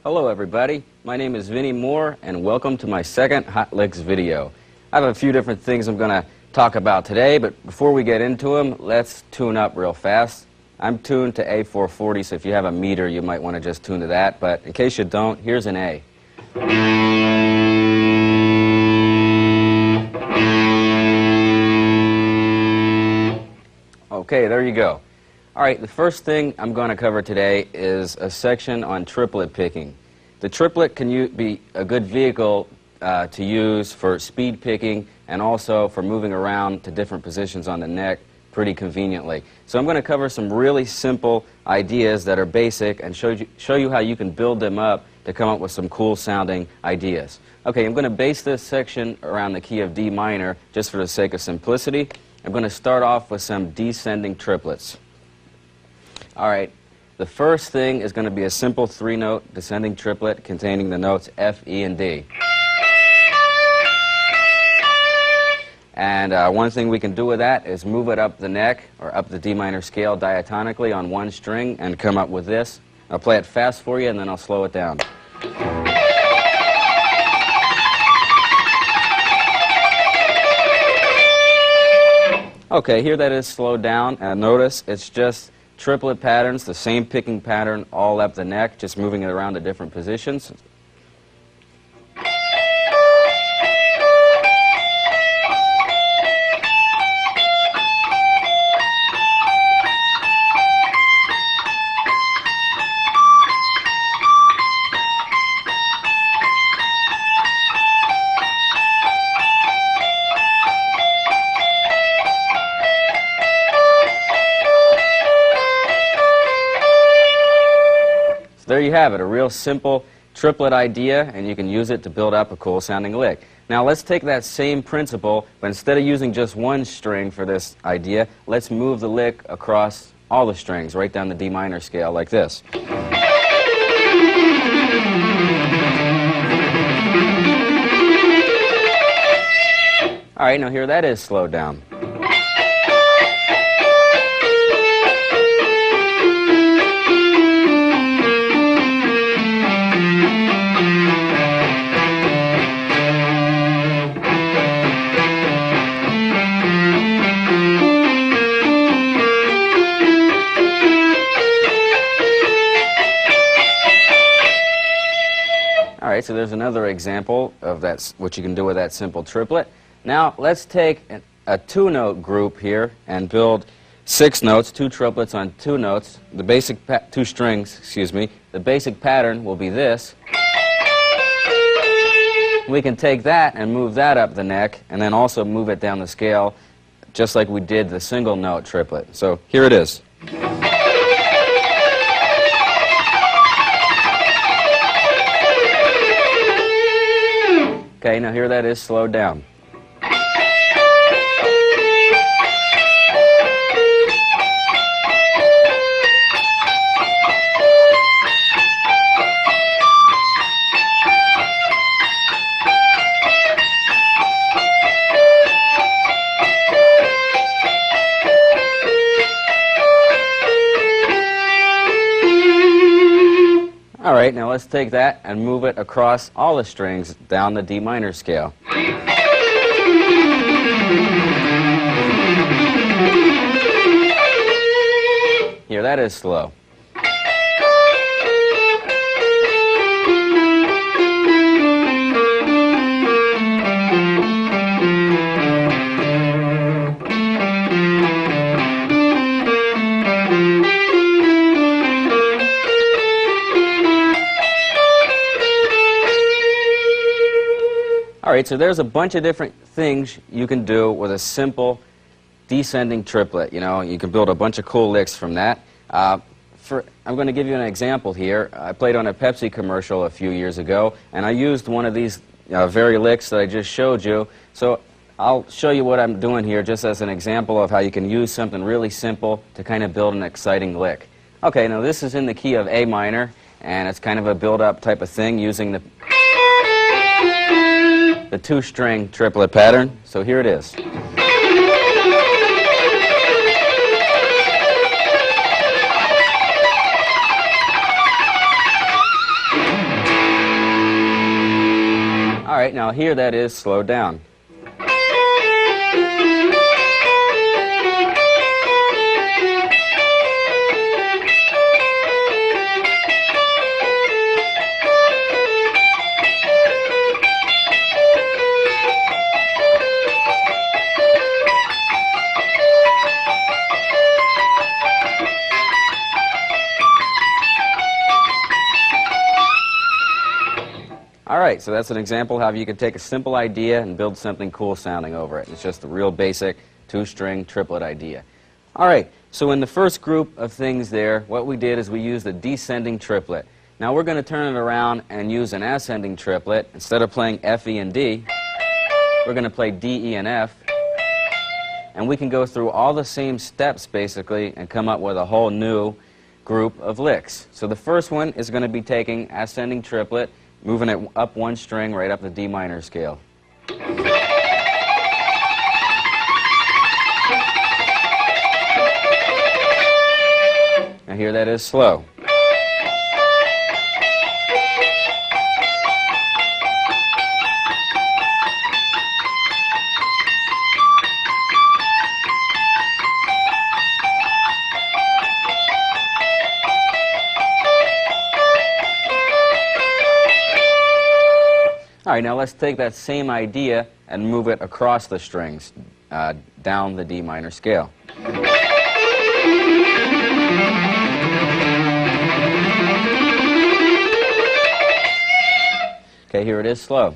Hello everybody, my name is Vinnie Moore and welcome to my second Hot Licks video. I have a few different things I'm going to talk about today, but before we get into them, let's tune up real fast. I'm tuned to A440, so if you have a meter you might want to just tune to that, but in case you don't, here's an A. Okay, there you go. Alright, the first thing I'm going to cover today is a section on triplet picking. The triplet can be a good vehicle to use for speed picking and also for moving around to different positions on the neck pretty conveniently. So I'm going to cover some really simple ideas that are basic and show you how you can build them up to come up with some cool sounding ideas. Okay, I'm going to base this section around the key of D minor just for the sake of simplicity. I'm going to start off with some descending triplets. Alright, the first thing is going to be a simple three-note descending triplet containing the notes F, E, and D. And one thing we can do with that is move it up the neck or up the D minor scale diatonically on one string and come up with this. I'll play it fast for you and then I'll slow it down. Okay, here that is slowed down, and notice it's just triplet patterns, the same picking pattern all up the neck, just moving it around to different positions. There you have it, a real simple triplet idea, and you can use it to build up a cool sounding lick. Now let's take that same principle, but instead of using just one string for this idea, let's move the lick across all the strings, right down the D minor scale like this. Alright, now here that is slowed down. Alright, so there's another example of what you can do with that simple triplet. Now let's take a two-note group here and build 6 notes, 2 triplets on 2 notes. The basic 2 strings, excuse me. The basic pattern will be this. We can take that and move that up the neck and then also move it down the scale just like we did the single note triplet. So here it is. Okay, now here that is slowed down. Alright, now let's take that and move it across all the strings down the D minor scale. Here, that is slow. Alright, so there's a bunch of different things you can do with a simple descending triplet. You know, you can build a bunch of cool licks from that. I'm going to give you an example here. I played on a Pepsi commercial a few years ago, and I used one of these very licks that I just showed you. So I'll show you what I'm doing here just as an example of how you can use something really simple to kind of build an exciting lick. Okay, now this is in the key of A minor, and it's kind of a build-up type of thing using the 2-string triplet pattern. So here it is. right, now here that is slowed down. All right, so that's an example how you can take a simple idea and build something cool sounding over it. It's just a real basic two-string triplet idea. All right, so in the first group of things there, what we did is we used a descending triplet. Now we're going to turn it around and use an ascending triplet. Instead of playing F, E, and D, we're going to play D, E, and F. And we can go through all the same steps, basically, and come up with a whole new group of licks. So the first one is going to be taking ascending triplet, moving it up one string right up the D minor scale. Now here that is slow. All right, now let's take that same idea and move it across the strings, down the D minor scale. Okay, here it is slow.